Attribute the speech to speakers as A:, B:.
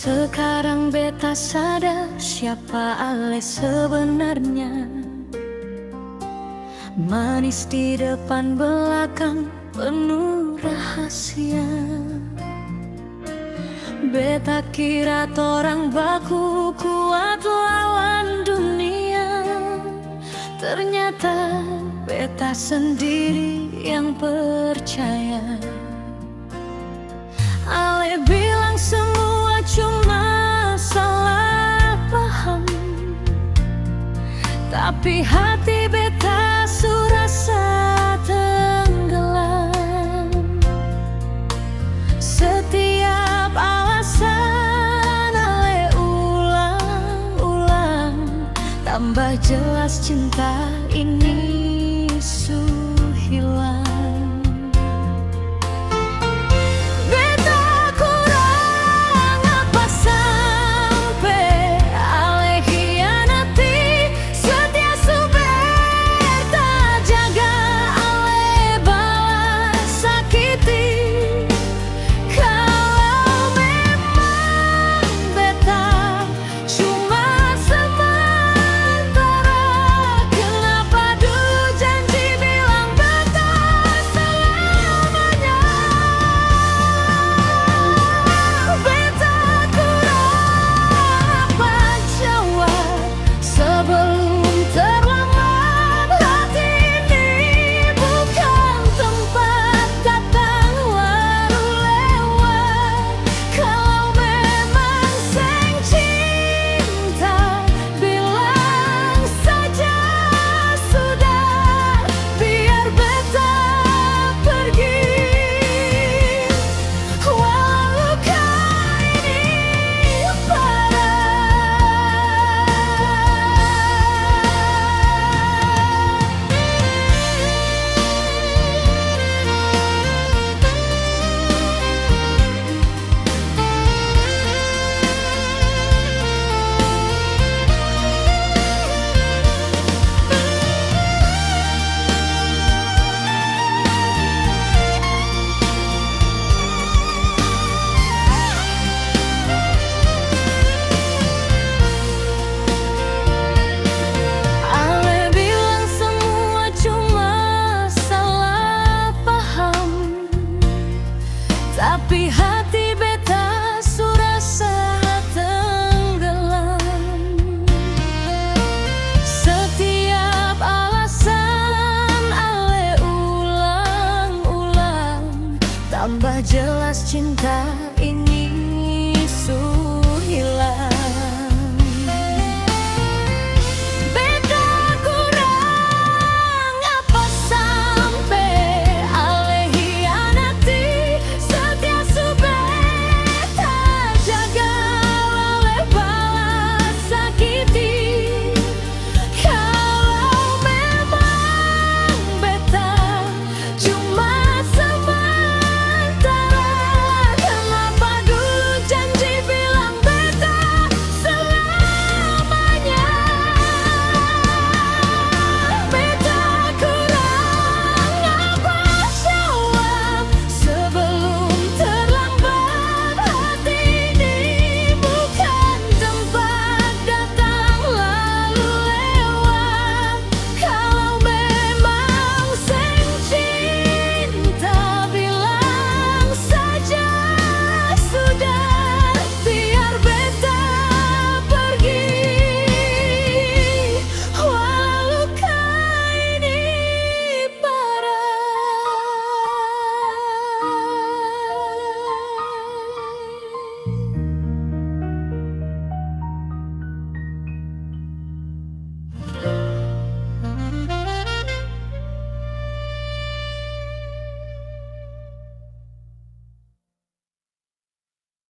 A: Sekarang beta sadar siapa Ale sebenarnya. Manis di depan belakang penuh rahasia. Beta kira torang baku kuat lawan dunia. Ternyata beta sendiri yang percaya. Ale bilang semua cuma salah paham, tapi hati beta surasa tenggelam. Setiap alasan Ale ulang-ulang, tambah jelas cinta ini hilang. Tapi hati beta surasa tenggelam. Setiap alasan Ale ulang-ulang, tambah jelas cinta ini